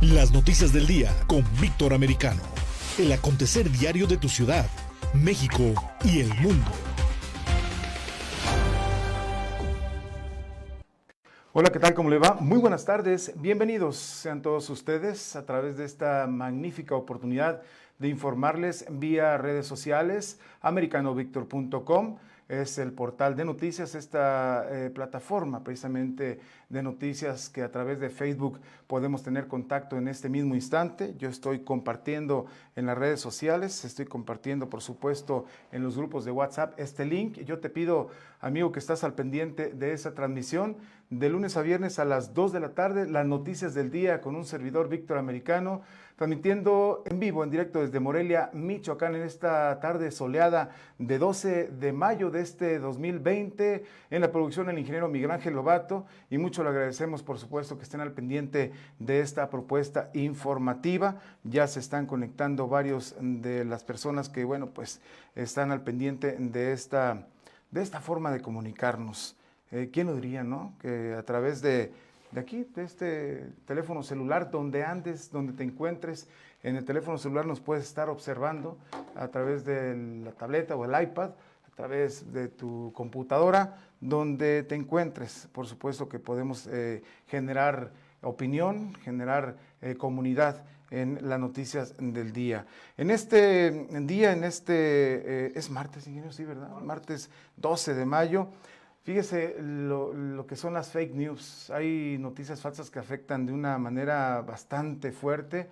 Las noticias del día con Víctor Americano. El acontecer diario de tu ciudad, México y el mundo. Hola, ¿qué tal? ¿Cómo le va? Muy buenas tardes. Bienvenidos sean todos ustedes a través de esta magnífica oportunidad de informarles vía redes sociales. americanovictor.com es el portal de noticias, esta plataforma precisamente de noticias que a través de Facebook podemos tener contacto en este mismo instante. Yo estoy compartiendo en las redes sociales, estoy compartiendo por supuesto en los grupos de WhatsApp este link. Yo te pido, amigo, que estás al pendiente de esa transmisión de lunes a viernes a las 2 de la tarde, las noticias del día con un servidor Víctor Americano, transmitiendo en vivo, en directo desde Morelia, Michoacán, en esta tarde soleada de 12 de mayo de este 2020, en la producción el ingeniero Miguel Ángel Lobato, y mucho le agradecemos, por supuesto, que estén al pendiente de esta propuesta informativa. Ya se están conectando varios de las personas que, bueno, pues están al pendiente de esta forma de comunicarnos. ¿Quién lo diría, no? Que a través de aquí, de este teléfono celular, donde andes, donde te encuentres, en el teléfono celular nos puedes estar observando a través de la tableta o el iPad, a través de tu computadora, donde te encuentres. Por supuesto que podemos generar opinión, generar comunidad en las noticias del día. En este día, es martes, ingeniero, sí, ¿verdad? Martes 12 de mayo. Fíjese lo que son las fake news. Hay noticias falsas que afectan de una manera bastante fuerte.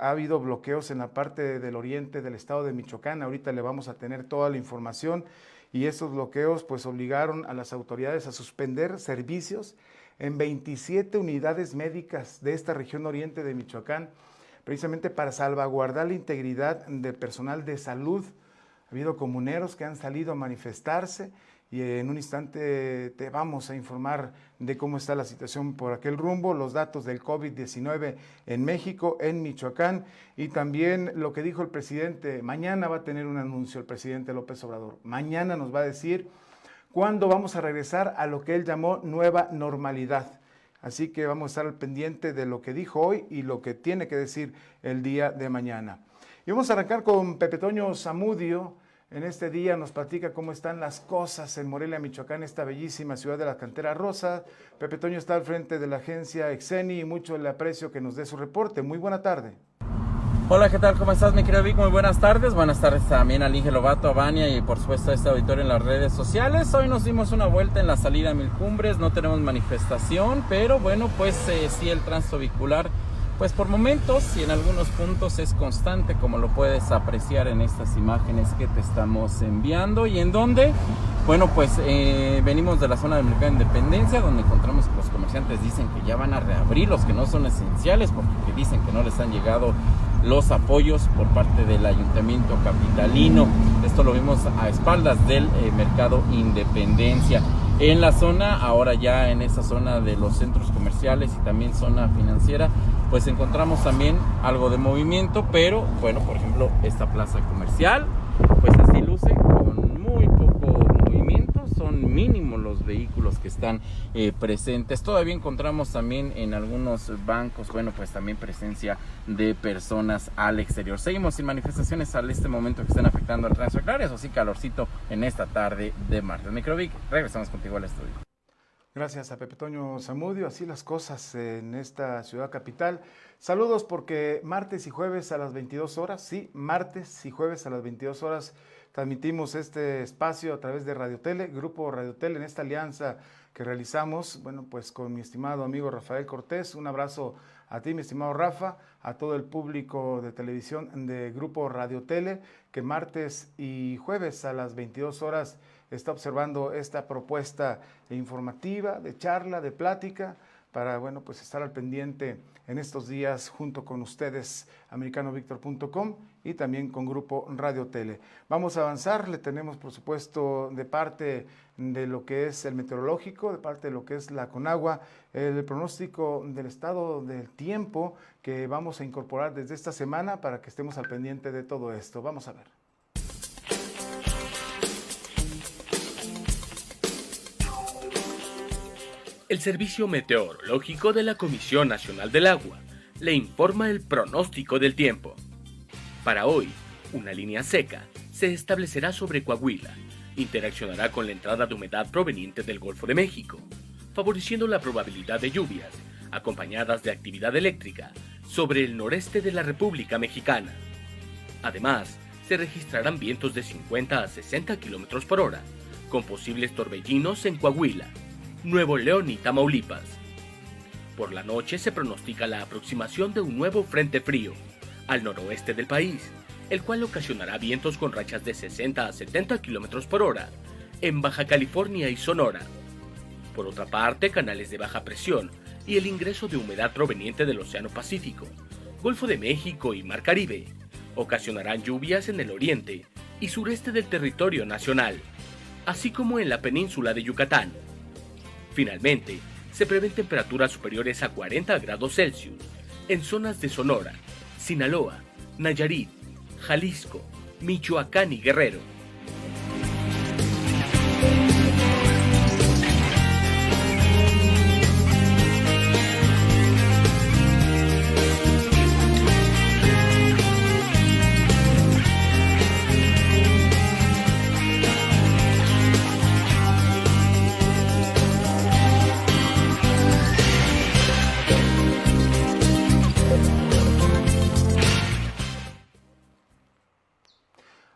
Ha habido bloqueos en la parte del oriente del estado de Michoacán. Ahorita le vamos a tener toda la información, y esos bloqueos pues obligaron a las autoridades a suspender servicios en 27 unidades médicas de esta región oriente de Michoacán, precisamente para salvaguardar la integridad del personal de salud. Ha habido comuneros que han salido a manifestarse, y en un instante te vamos a informar de cómo está la situación por aquel rumbo, los datos del COVID-19 en México, en Michoacán, y también lo que dijo el presidente. Mañana va a tener un anuncio el presidente López Obrador. Mañana nos va a decir cuándo vamos a regresar a lo que él llamó nueva normalidad. Así que vamos a estar al pendiente de lo que dijo hoy y lo que tiene que decir el día de mañana. Y vamos a arrancar con Pepe Toño Zamudio. En este día nos platica cómo están las cosas en Morelia, Michoacán, esta bellísima ciudad de la Cantera Rosa. Pepe Toño está al frente de la agencia Exeni y mucho le aprecio que nos dé su reporte. Muy buena tarde. Hola, ¿qué tal? ¿Cómo estás, mi querido Vic? Muy buenas tardes. Buenas tardes también al Inge Lobato, a Vania y por supuesto a este auditorio en las redes sociales. Hoy nos dimos una vuelta en la salida a Mil Cumbres, no tenemos manifestación, pero bueno, pues sí el tránsito vehicular, pues por momentos y en algunos puntos es constante, como lo puedes apreciar en estas imágenes que te estamos enviando, y en donde, bueno, pues venimos de la zona del Mercado de Independencia, donde encontramos que los comerciantes dicen que ya van a reabrir los que no son esenciales, porque dicen que no les han llegado los apoyos por parte del Ayuntamiento capitalino. Esto lo vimos a espaldas del Mercado Independencia. En la zona, ahora ya en esa zona de los centros comerciales y también zona financiera, pues encontramos también algo de movimiento, pero bueno, por ejemplo, esta plaza comercial, pues así luce con muy poco movimiento, son mínimos los vehículos que están presentes. Todavía encontramos también en algunos bancos, bueno, pues también presencia de personas al exterior. Seguimos sin manifestaciones al este momento que están afectando al tránsito claro, eso sí, calorcito en esta tarde de martes. Microvic, regresamos contigo al estudio. Gracias a Pepe Toño Zamudio. Así las cosas en esta ciudad capital. Saludos, porque martes y jueves a las 22 horas, sí, martes y jueves a las 22 horas transmitimos este espacio a través de Radio Tele, Grupo Radio Tele, en esta alianza que realizamos, bueno, pues con mi estimado amigo Rafael Cortés. Un abrazo a ti, mi estimado Rafa, a todo el público de televisión de Grupo Radio Tele, que martes y jueves a las 22 horas está observando esta propuesta informativa, de charla, de plática, para, bueno, pues estar al pendiente en estos días junto con ustedes, americanovictor.com y también con Grupo Radio Tele. Vamos a avanzar, le tenemos por supuesto de parte de lo que es el meteorológico, de parte de lo que es la Conagua, el pronóstico del estado del tiempo que vamos a incorporar desde esta semana para que estemos al pendiente de todo esto. Vamos a ver. El Servicio Meteorológico de la Comisión Nacional del Agua le informa el pronóstico del tiempo. Para hoy, una línea seca se establecerá sobre Coahuila, interaccionará con la entrada de humedad proveniente del Golfo de México, favoreciendo la probabilidad de lluvias, acompañadas de actividad eléctrica, sobre el noreste de la República Mexicana. Además, se registrarán vientos de 50 a 60 km por hora, con posibles torbellinos en Coahuila, Nuevo León y Tamaulipas. Por la noche se pronostica la aproximación de un nuevo frente frío al noroeste del país, el cual ocasionará vientos con rachas de 60 a 70 km por hora en Baja California y Sonora. Por otra parte, canales de baja presión y el ingreso de humedad proveniente del Océano Pacífico, Golfo de México y Mar Caribe ocasionarán lluvias en el oriente y sureste del territorio nacional, así como en la península de Yucatán. Finalmente, se prevén temperaturas superiores a 40 grados Celsius en zonas de Sonora, Sinaloa, Nayarit, Jalisco, Michoacán y Guerrero.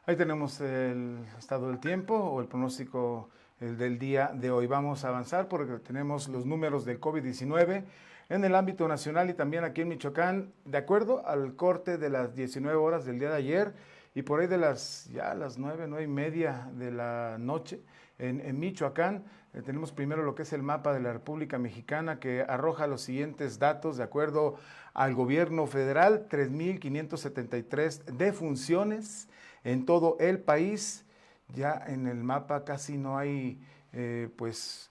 Ahí tenemos el estado del tiempo o el pronóstico del día de hoy. Vamos a avanzar porque tenemos los números del COVID-19 en el ámbito nacional y también aquí en Michoacán, de acuerdo al corte de las 19 horas del día de ayer y por ahí de las 9:30 de la noche en Michoacán. Tenemos primero lo que es el mapa de la República Mexicana que arroja los siguientes datos de acuerdo al gobierno federal: 3,573 defunciones en todo el país. Ya en el mapa casi no hay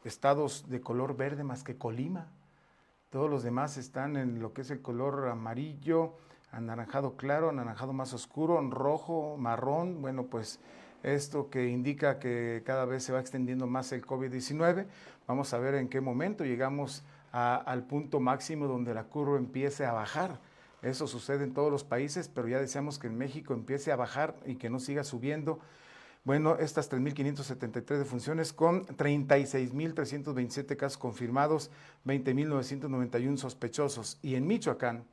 estados de color verde más que Colima. Todos los demás están en lo que es el color amarillo, anaranjado claro, anaranjado más oscuro, rojo, marrón. Bueno, pues esto que indica que cada vez se va extendiendo más el COVID-19. Vamos a ver en qué momento llegamos al punto máximo donde la curva empiece a bajar. Eso sucede en todos los países, pero ya deseamos que en México empiece a bajar y que no siga subiendo. Bueno, estas 3,573 defunciones con 36,327 casos confirmados, 20,991 sospechosos. Y en Michoacán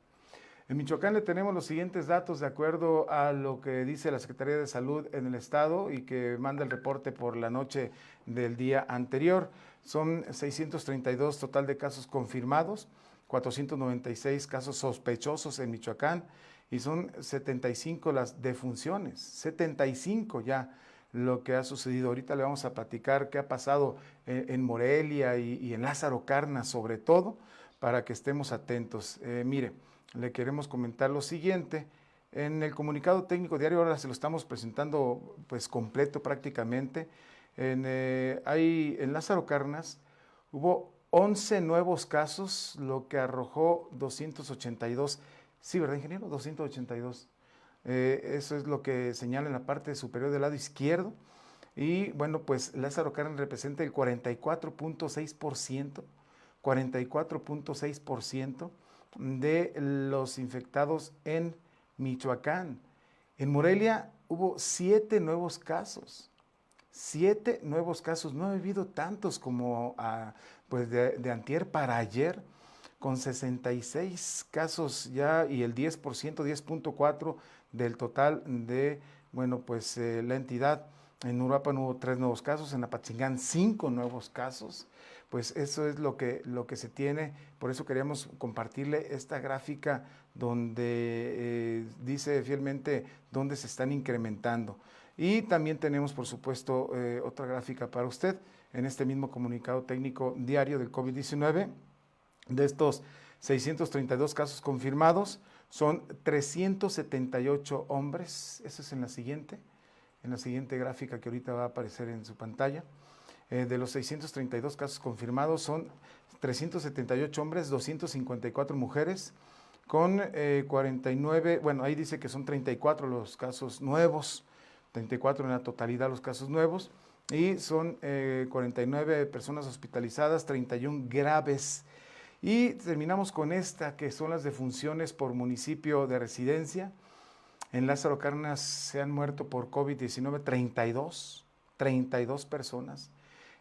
le tenemos los siguientes datos de acuerdo a lo que dice la Secretaría de Salud en el estado y que manda el reporte por la noche del día anterior. Son 632 total de casos confirmados, 496 casos sospechosos en Michoacán y son 75 las defunciones, 75 ya lo que ha sucedido. Ahorita le vamos a platicar qué ha pasado en Morelia y en Lázaro Cárdenas sobre todo, para que estemos atentos. Mire, le queremos comentar lo siguiente. En el comunicado técnico diario, ahora se lo estamos presentando pues completo prácticamente. En Lázaro Cárdenas hubo 11 nuevos casos, lo que arrojó 282. Sí, ¿verdad, ingeniero? 282. Eso es lo que señala en la parte superior del lado izquierdo. Y bueno, pues Lázaro Cárdenas representa el 44.6% de los infectados en Michoacán. En Morelia hubo 7 nuevos casos. 7 nuevos casos. No ha habido tantos como de antier para ayer, con 66 casos ya y el 10.4% del total de, la entidad. En Uruapan hubo 3 nuevos casos, en Apatzingán 5 nuevos casos. Pues eso es lo que se tiene. Por eso queríamos compartirle esta gráfica donde dice fielmente dónde se están incrementando. Y también tenemos, por supuesto, otra gráfica para usted en este mismo comunicado técnico diario del COVID-19. De estos 632 casos confirmados, son 378 hombres. Eso es en la siguiente gráfica que ahorita va a aparecer en su pantalla. De los 632 casos confirmados, son 378 hombres, 254 mujeres, con 49, ahí dice que son 34 los casos nuevos, 34 en la totalidad los casos nuevos, y son 49 personas hospitalizadas, 31 graves. Y terminamos con esta, que son las defunciones por municipio de residencia. En Lázaro Cárdenas se han muerto por COVID-19 32 personas.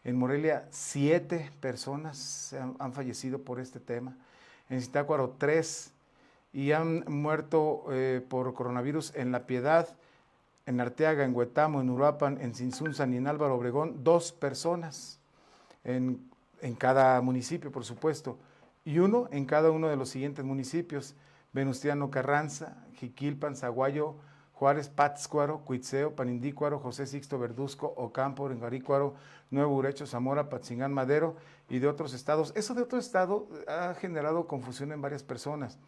En Morelia, 7 personas han fallecido por este tema. En Zitácuaro, 3. Y han muerto por coronavirus en La Piedad, en Arteaga, en Huetamo, en Uruapan, en Tzintzuntzan y en Álvaro Obregón, 2 personas en cada municipio, por supuesto. Y 1 en cada uno de los siguientes municipios: Venustiano Carranza, Jiquilpan, Zaguayo, Juárez, Pátzcuaro, Cuitzeo, Panindícuaro, José Sixto Verduzco, Ocampo, Rengarícuaro, Nuevo Urecho, Zamora, Patzingán, Madero y de otros estados. Eso de otro estado ha generado confusión en varias personas.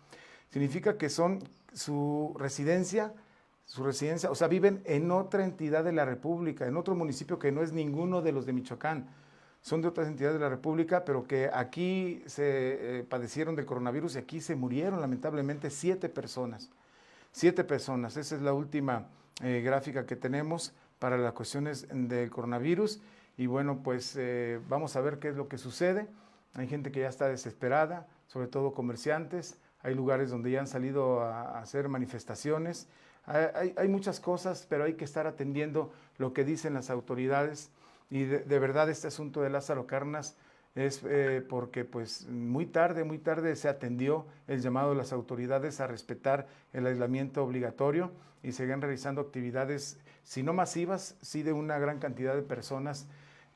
Significa que son su residencia, o sea, viven en otra entidad de la República, en otro municipio que no es ninguno de los de Michoacán. Son de otras entidades de la República, pero que aquí se padecieron del coronavirus y aquí se murieron lamentablemente 7 personas. 7 personas, esa es la última gráfica que tenemos para las cuestiones del coronavirus. Y bueno, pues vamos a ver qué es lo que sucede. Hay gente que ya está desesperada, sobre todo comerciantes. Hay lugares donde ya han salido a hacer manifestaciones. Hay muchas cosas, pero hay que estar atendiendo lo que dicen las autoridades. Y de verdad este asunto de Lázaro Cárdenas es porque pues muy tarde se atendió el llamado de las autoridades a respetar el aislamiento obligatorio y seguían realizando actividades, si no masivas, sí de una gran cantidad de personas.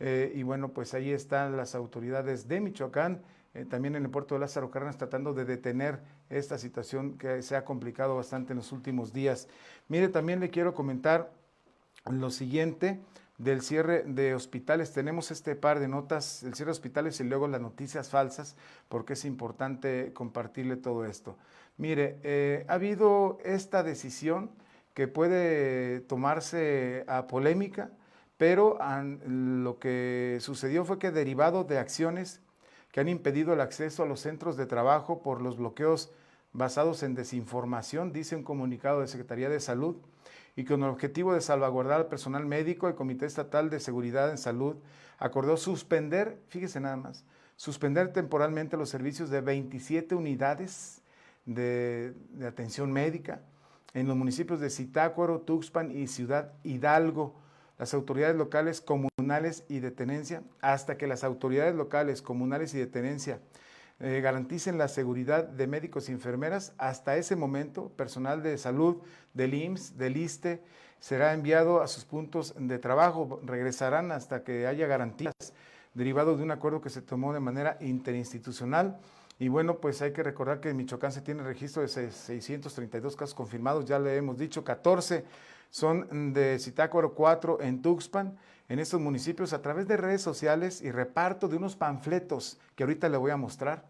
Y bueno, pues ahí están las autoridades de Michoacán, también en el puerto de Lázaro Cárdenas, tratando de detener esta situación que se ha complicado bastante en los últimos días. Mire, también le quiero comentar lo siguiente del cierre de hospitales. Tenemos este par de notas, el cierre de hospitales y luego las noticias falsas, porque es importante compartirle todo esto. Mire, ha habido esta decisión que puede tomarse a polémica, pero lo que sucedió fue que, derivado de acciones que han impedido el acceso a los centros de trabajo por los bloqueos basados en desinformación, dice un comunicado de Secretaría de Salud, y con el objetivo de salvaguardar al personal médico, el Comité Estatal de Seguridad en Salud acordó suspender, fíjese nada más, suspender temporalmente los servicios de 27 unidades de atención médica en los municipios de Zitácuaro, Tuxpan y Ciudad Hidalgo. Las autoridades locales, comunales y de tenencia, hasta que las autoridades locales, comunales y de tenencia garanticen la seguridad de médicos y enfermeras. Hasta ese momento, personal de salud del IMSS, del ISSSTE, será enviado a sus puntos de trabajo. Regresarán hasta que haya garantías, derivado de un acuerdo que se tomó de manera interinstitucional. Y bueno, pues hay que recordar que en Michoacán se tiene registro de 632 casos confirmados, ya le hemos dicho, 14 son de Zitácuaro, 4 en Tuxpan. En estos municipios, a través de redes sociales y reparto de unos panfletos que ahorita le voy a mostrar,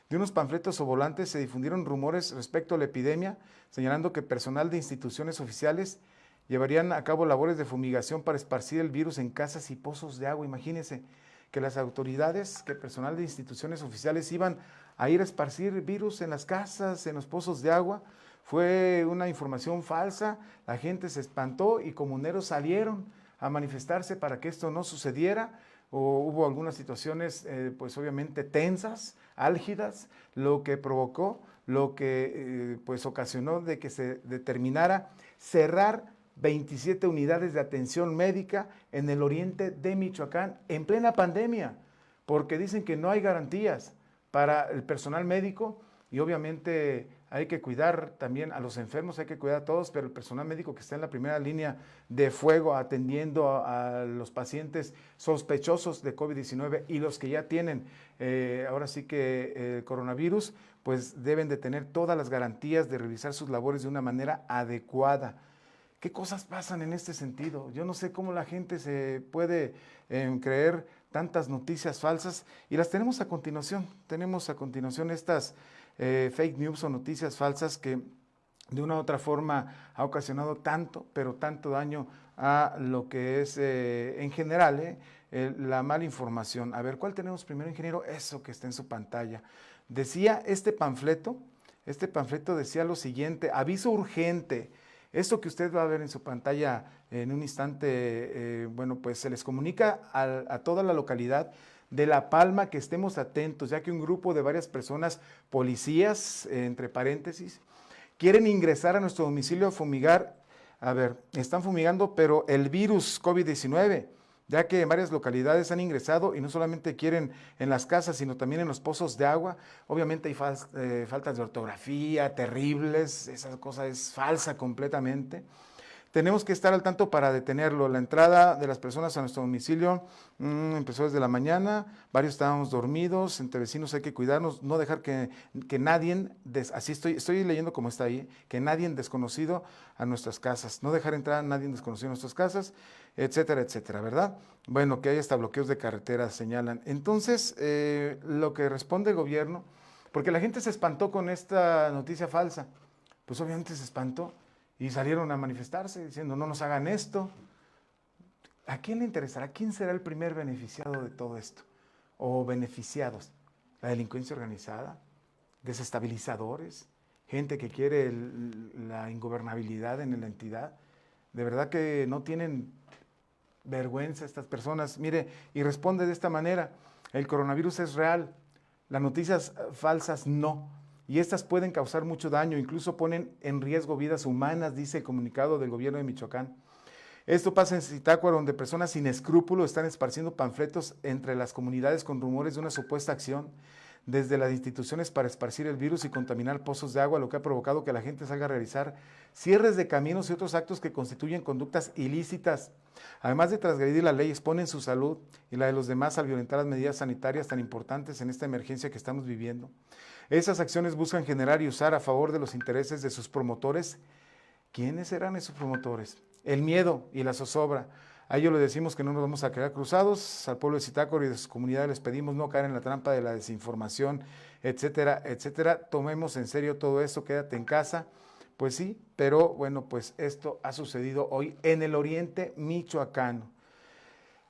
de unos panfletos o volantes, se difundieron rumores respecto a la epidemia, señalando que personal de instituciones oficiales llevarían a cabo labores de fumigación para esparcir el virus en casas y pozos de agua. Imagínense que las autoridades, que personal de instituciones oficiales iban a ir a esparcir virus en las casas, en los pozos de agua. Fue una información falsa, la gente se espantó y comuneros salieron a manifestarse para que esto no sucediera. Hubo algunas situaciones pues obviamente tensas, álgidas, lo que provocó, lo que pues ocasionó de que se determinara cerrar 27 unidades de atención médica en el oriente de Michoacán en plena pandemia, porque dicen que no hay garantías para el personal médico. Y obviamente hay que cuidar también a los enfermos, hay que cuidar a todos, pero el personal médico que está en la primera línea de fuego atendiendo a los pacientes sospechosos de COVID-19 y los que ya tienen ahora sí que coronavirus, pues deben de tener todas las garantías de realizar sus labores de una manera adecuada. ¿Qué cosas pasan en este sentido? Yo no sé cómo la gente se puede creer tantas noticias falsas, y las tenemos a continuación. Tenemos a continuación estas fake news o noticias falsas que de una u otra forma ha ocasionado tanto, pero tanto daño a lo que es en general la mala información. A ver, ¿cuál tenemos primero, ingeniero? Eso que está en su pantalla. Decía este panfleto decía lo siguiente: aviso urgente. Esto que usted va a ver en su pantalla en un instante, bueno, pues se les comunica a toda la localidad de La Palma, que estemos atentos, ya que un grupo de varias personas, policías, entre paréntesis, quieren ingresar a nuestro domicilio a fumigar. A ver, están fumigando, pero el virus COVID-19, ya que en varias localidades han ingresado y no solamente quieren en las casas, sino también en los pozos de agua. Obviamente hay faltas de ortografía terribles, esa cosa es falsa completamente. Tenemos que estar al tanto para detenerlo. La entrada de las personas a nuestro domicilio empezó desde la mañana, varios estábamos dormidos, entre vecinos hay que cuidarnos, no dejar que nadie, así estoy leyendo como está ahí, que nadie desconocido a nuestras casas, no dejar entrar a nadie desconocido a nuestras casas, etcétera, etcétera, ¿verdad? Bueno, que hay hasta bloqueos de carreteras, señalan. Entonces, lo que responde el gobierno, porque la gente se espantó con esta noticia falsa, pues obviamente se espantó. Y salieron a manifestarse diciendo, no nos hagan esto. ¿A quién le interesará? ¿Quién será el primer beneficiado de todo esto? ¿O beneficiados? ¿La delincuencia organizada? ¿Desestabilizadores? ¿Gente que quiere la ingobernabilidad en la entidad? De verdad que no tienen vergüenza estas personas. Mire, y responde de esta manera, el coronavirus es real, las noticias falsas no. Y estas pueden causar mucho daño, incluso ponen en riesgo vidas humanas, dice el comunicado del gobierno de Michoacán. Esto pasa en Zitácuaro, donde personas sin escrúpulos están esparciendo panfletos entre las comunidades con rumores de una supuesta acción desde las instituciones para esparcir el virus y contaminar pozos de agua, lo que ha provocado que la gente salga a realizar cierres de caminos y otros actos que constituyen conductas ilícitas. Además de transgredir la ley, exponen su salud y la de los demás al violentar las medidas sanitarias tan importantes en esta emergencia que estamos viviendo. Esas acciones buscan generar y usar a favor de los intereses de sus promotores. ¿Quiénes serán esos promotores? El miedo y la zozobra. A ellos les decimos que no nos vamos a quedar cruzados. Al pueblo de Zitácuaro y de sus comunidades les pedimos no caer en la trampa de la desinformación, etcétera, etcétera. Tomemos en serio todo esto, quédate en casa. Pues sí, pero bueno, pues esto ha sucedido hoy en el oriente michoacano.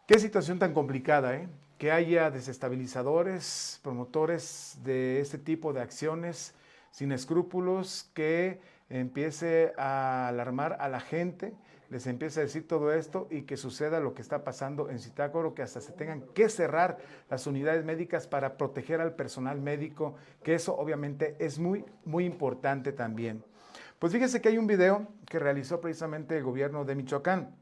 Qué situación tan complicada, ¿eh? Que haya desestabilizadores, promotores de este tipo de acciones sin escrúpulos, que empiece a alarmar a la gente, les empiece a decir todo esto y que suceda lo que está pasando en Zitácuaro, que hasta se tengan que cerrar las unidades médicas para proteger al personal médico, que eso obviamente es muy, muy importante también. Pues fíjese que hay un video que realizó precisamente el gobierno de Michoacán,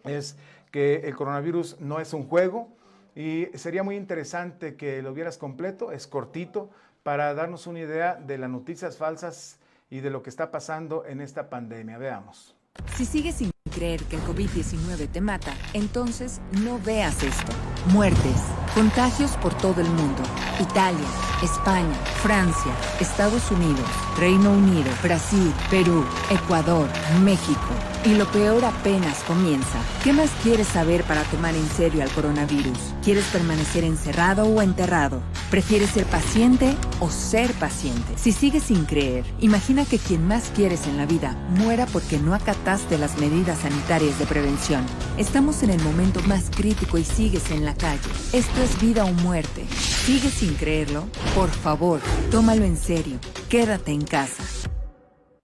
es que el coronavirus no es un juego, y sería muy interesante que lo vieras completo, es cortito, para darnos una idea de las noticias falsas y de lo que está pasando en esta pandemia. Veamos. Si sigues sin creer que el COVID-19 te mata, entonces no veas esto. Muertes, contagios por todo el mundo. Italia, España, Francia, Estados Unidos, Reino Unido, Brasil, Perú, Ecuador, México. Y lo peor apenas comienza. ¿Qué más quieres saber para tomar en serio al coronavirus? ¿Quieres permanecer encerrado o enterrado? ¿Prefieres ser paciente o ser paciente? Si sigues sin creer, imagina que quien más quieres en la vida muera porque no acataste las medidas sanitarias de prevención. Estamos en el momento más crítico y sigues en la calle. Esto es vida o muerte. ¿Sigues sin creerlo? Por favor, tómalo en serio. Quédate en casa.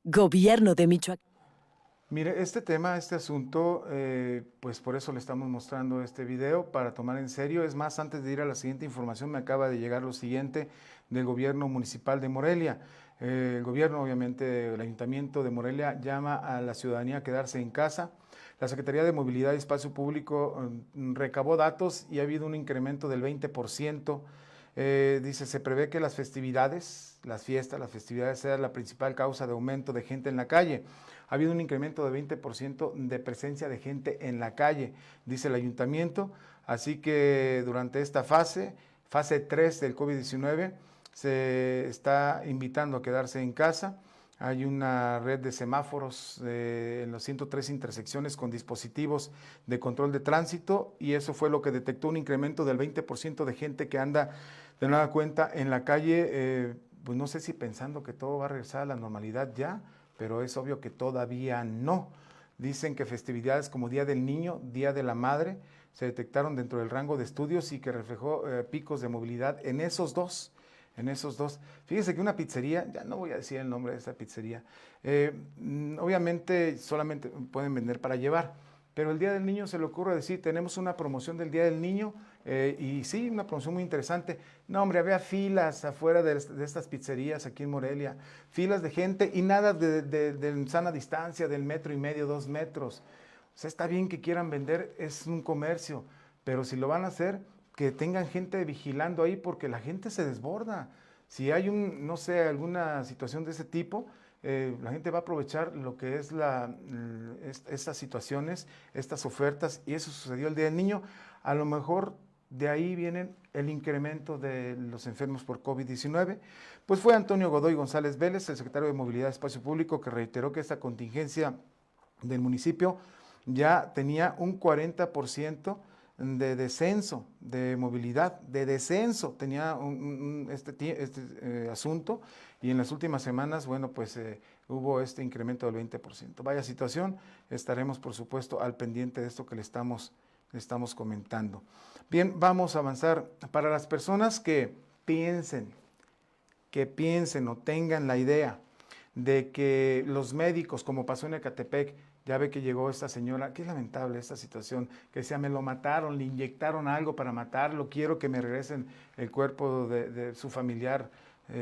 Gobierno de Michoacán. Mire, este tema, este asunto, pues por eso le estamos mostrando este video, para tomar en serio. Es más, antes de ir a la siguiente información, me acaba de llegar lo siguiente del gobierno municipal de Morelia. El gobierno, obviamente, el ayuntamiento de Morelia llama a la ciudadanía a quedarse en casa. La Secretaría de Movilidad y Espacio Público recabó datos y ha habido un incremento del 20%. Dice, se prevé que las festividades, las festividades sean la principal causa de aumento de gente en la calle. Ha habido un incremento de 20% de presencia de gente en la calle, dice el ayuntamiento. Así que durante esta fase 3 del COVID-19, se está invitando a quedarse en casa. Hay una red de semáforos en las 103 intersecciones con dispositivos de control de tránsito, y eso fue lo que detectó un incremento del 20% de gente que anda de nueva cuenta en la calle. Pues no sé si pensando que todo va a regresar a la normalidad ya, pero es obvio que todavía no. Dicen que festividades como Día del Niño, Día de la Madre, se detectaron dentro del rango de estudios y que reflejó picos de movilidad en esos dos. Fíjese que una pizzería, ya no voy a decir el nombre de esa pizzería, obviamente solamente pueden vender para llevar, pero el Día del Niño se le ocurre decir, tenemos una promoción del Día del Niño, y sí, una promoción muy interesante. No, hombre, había filas afuera de estas pizzerías aquí en Morelia, filas de gente y nada de sana distancia, del 1.5 metros, 2 metros. O sea, está bien que quieran vender, es un comercio, pero si lo van a hacer, que tengan gente vigilando ahí, porque la gente se desborda. Si hay no sé, alguna situación de ese tipo, la gente va a aprovechar lo que es estas situaciones, estas ofertas, y eso sucedió el Día del Niño. A lo mejor de ahí viene el incremento de los enfermos por COVID-19. Pues fue Antonio Godoy González Vélez, el secretario de Movilidad y Espacio Público, que reiteró que esta contingencia del municipio ya tenía un 40% de descenso de movilidad, de descenso tenía este asunto, y en las últimas semanas, bueno, pues hubo este incremento del 20%. Vaya situación, estaremos por supuesto al pendiente de esto que le estamos comentando. Bien, vamos a avanzar. Para las personas que piensen o tengan la idea de que los médicos, como pasó en Ecatepec, ya ve que llegó esta señora, qué lamentable esta situación, que decía, me lo mataron, le inyectaron algo para matarlo, quiero que me regresen el cuerpo de su familiar,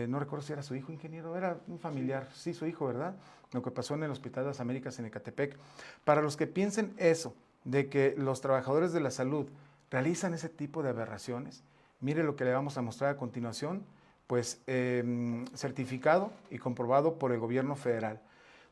no recuerdo si era su hijo, ingeniero, era un familiar, sí, su hijo, ¿verdad? Lo que pasó en el Hospital de las Américas en Ecatepec. Para los que piensen eso, de que los trabajadores de la salud realizan ese tipo de aberraciones, mire lo que le vamos a mostrar a continuación, pues certificado y comprobado por el gobierno federal.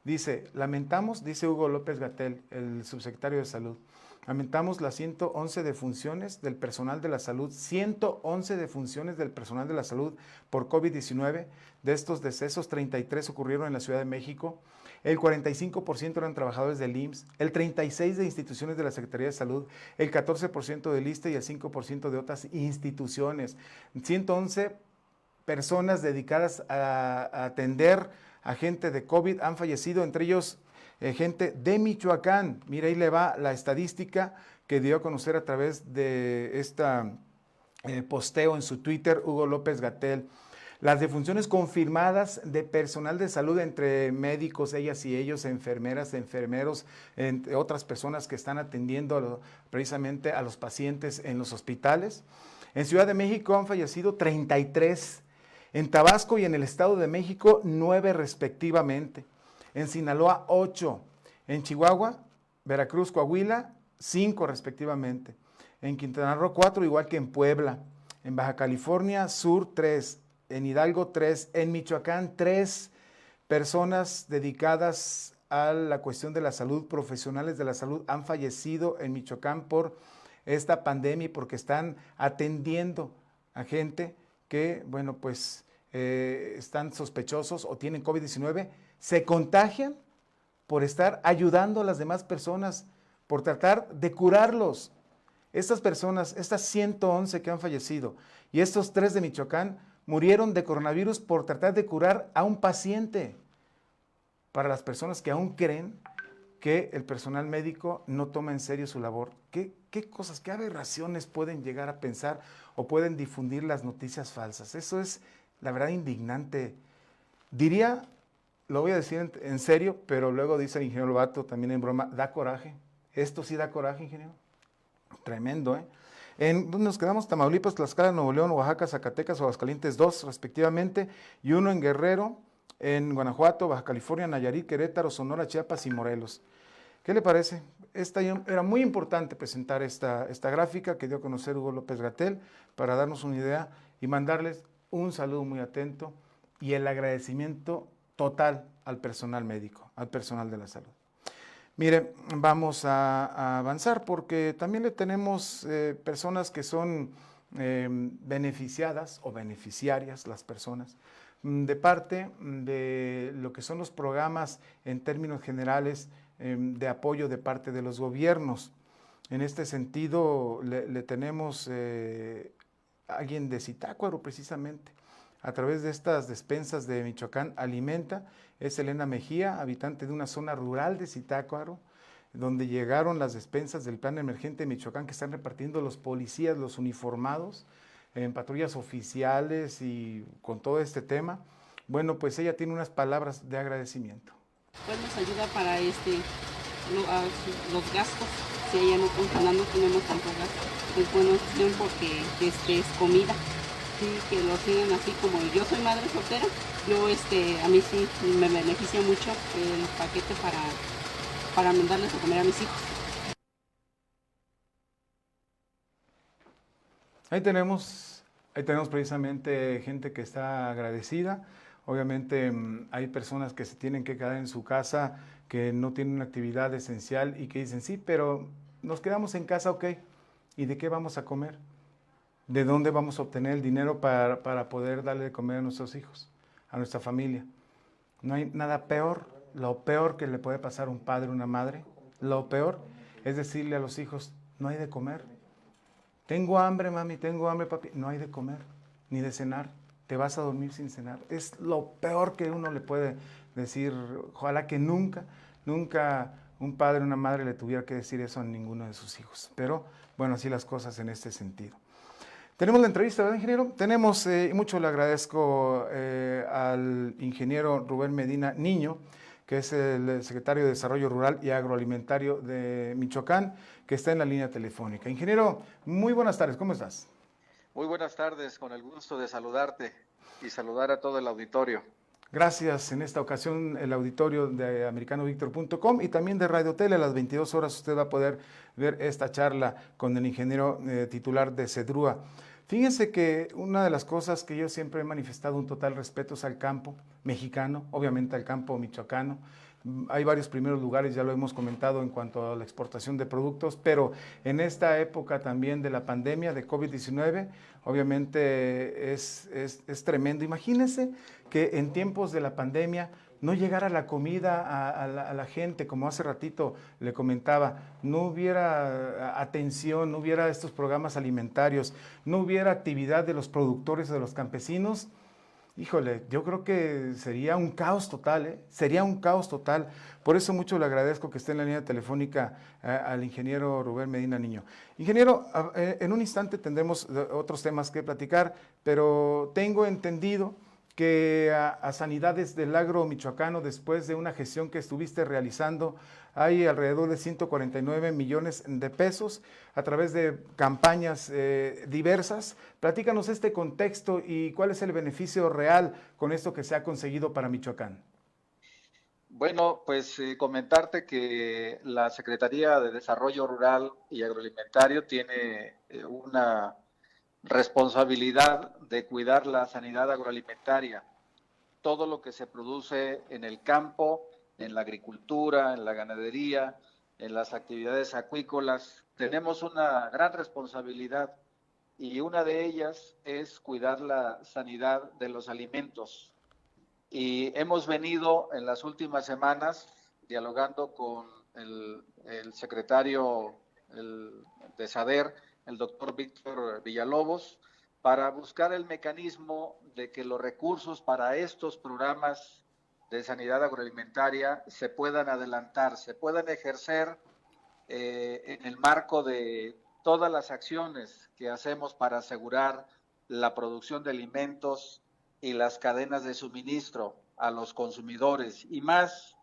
Dice, lamentamos, dice Hugo López-Gatell, el subsecretario de Salud, lamentamos las 111 defunciones del personal de la salud, 111 defunciones del personal de la salud por COVID-19. De estos decesos, 33 ocurrieron en la Ciudad de México, el 45% eran trabajadores del IMSS, el 36% de instituciones de la Secretaría de Salud, el 14% del ISSSTE y el 5% de otras instituciones. 111 personas dedicadas a atender a gente de COVID han fallecido, entre ellos gente de Michoacán. Mira, ahí le va la estadística que dio a conocer a través de esta posteo en su Twitter, Hugo López-Gatell. Las defunciones confirmadas de personal de salud, entre médicos, ellas y ellos, enfermeras, enfermeros, entre otras personas que están atendiendo precisamente a los pacientes en los hospitales. En Ciudad de México han fallecido 33, en Tabasco y en el Estado de México 9 respectivamente, en Sinaloa 8, en Chihuahua, Veracruz, Coahuila 5 respectivamente, en Quintana Roo 4, igual que en Puebla, en Baja California Sur 3, en Hidalgo 3, en Michoacán 3 personas dedicadas a la cuestión de la salud, profesionales de la salud, han fallecido en Michoacán por esta pandemia y porque están atendiendo a gente que, bueno, pues están sospechosos o tienen COVID-19, se contagian por estar ayudando a las demás personas, por tratar de curarlos. Estas personas, estas 111 que han fallecido y estos 3 de Michoacán, murieron de coronavirus por tratar de curar a un paciente. Para las personas que aún creen que el personal médico no toma en serio su labor, ¿qué cosas, qué aberraciones pueden llegar a pensar o pueden difundir las noticias falsas? Eso es, la verdad, indignante. Diría, lo voy a decir en serio, pero luego dice el ingeniero Lobato también en broma, da coraje. Esto sí da coraje, ingeniero. Tremendo, ¿eh? En donde nos quedamos, Tamaulipas, Tlaxcala, Nuevo León, Oaxaca, Zacatecas, Aguascalientes 2 respectivamente, y 1 en Guerrero, en Guanajuato, Baja California, Nayarit, Querétaro, Sonora, Chiapas y Morelos. ¿Qué le parece? Era muy importante presentar esta gráfica que dio a conocer Hugo López-Gatell para darnos una idea y mandarles un saludo muy atento y el agradecimiento total al personal médico, al personal de la salud. Mire, vamos a avanzar porque también le tenemos personas que son beneficiadas o beneficiarias, las personas, de parte de lo que son los programas en términos generales de apoyo de parte de los gobiernos. En este sentido, le tenemos a alguien de Zitácuaro precisamente. A través de estas despensas de Michoacán Alimenta, es Elena Mejía, habitante de una zona rural de Zitácuaro, donde llegaron las despensas del Plan Emergente de Michoacán que están repartiendo los policías, los uniformados, en patrullas oficiales y con todo este tema. Bueno, pues ella tiene unas palabras de agradecimiento. Pues nos ayuda para los gastos. Si allá en otro canal no tenemos tantos gastos, es buena opción porque es comida. Sí, que lo sigan así. Como yo soy madre soltera, a mí sí me beneficia mucho el paquete para mandarles a comer a mis hijos. Ahí tenemos precisamente gente que está agradecida. Obviamente hay personas que se tienen que quedar en su casa, que no tienen una actividad esencial y que dicen, sí, pero nos quedamos en casa, ok. ¿Y de qué vamos a comer? ¿De dónde vamos a obtener el dinero para poder darle de comer a nuestros hijos, a nuestra familia? No hay nada peor, lo peor que le puede pasar a un padre o una madre, lo peor es decirle a los hijos, no hay de comer. Tengo hambre, mami, tengo hambre, papi. No hay de comer, ni de cenar. Te vas a dormir sin cenar. Es lo peor que uno le puede decir. Ojalá que nunca un padre o una madre le tuviera que decir eso a ninguno de sus hijos. Pero, bueno, así las cosas en este sentido. Tenemos la entrevista, ¿verdad, ingeniero? Tenemos, y mucho le agradezco al ingeniero Rubén Medina Niño, que es el secretario de Desarrollo Rural y Agroalimentario de Michoacán, que está en la línea telefónica. Ingeniero, muy buenas tardes, ¿cómo estás? Muy buenas tardes, con el gusto de saludarte y saludar a todo el auditorio. Gracias. En esta ocasión el auditorio de americanovictor.com y también de Radio Tele a las 22 horas usted va a poder ver esta charla con el ingeniero titular de CEDRUA. Fíjense que una de las cosas que yo siempre he manifestado un total respeto es al campo mexicano, obviamente al campo michoacano. Hay varios primeros lugares, ya lo hemos comentado en cuanto a la exportación de productos, pero en esta época también de la pandemia de COVID-19, obviamente es tremendo. Imagínense que en tiempos de la pandemia no llegara la comida a la gente, como hace ratito le comentaba, no hubiera atención, no hubiera estos programas alimentarios, no hubiera actividad de los productores o de los campesinos. Híjole, yo creo que sería un caos total, ¿eh? Sería un caos total. Por eso mucho le agradezco que esté en la línea telefónica al ingeniero Rubén Medina Niño. Ingeniero, en un instante tendremos otros temas que platicar, pero tengo entendido que a Sanidades del Agro Michoacano, después de una gestión que estuviste realizando, hay alrededor de 149 millones de pesos a través de campañas diversas. Platícanos este contexto y cuál es el beneficio real con esto que se ha conseguido para Michoacán. Bueno, pues comentarte que la Secretaría de Desarrollo Rural y Agroalimentario tiene una responsabilidad de cuidar la sanidad agroalimentaria. Todo lo que se produce en el campo, en la agricultura, en la ganadería, en las actividades acuícolas, tenemos una gran responsabilidad y una de ellas es cuidar la sanidad de los alimentos. Y hemos venido en las últimas semanas dialogando con el secretario de SADER, el doctor Víctor Villalobos, para buscar el mecanismo de que los recursos para estos programas de sanidad agroalimentaria se puedan adelantar, se puedan ejercer en el marco de todas las acciones que hacemos para asegurar la producción de alimentos y las cadenas de suministro a los consumidores, y más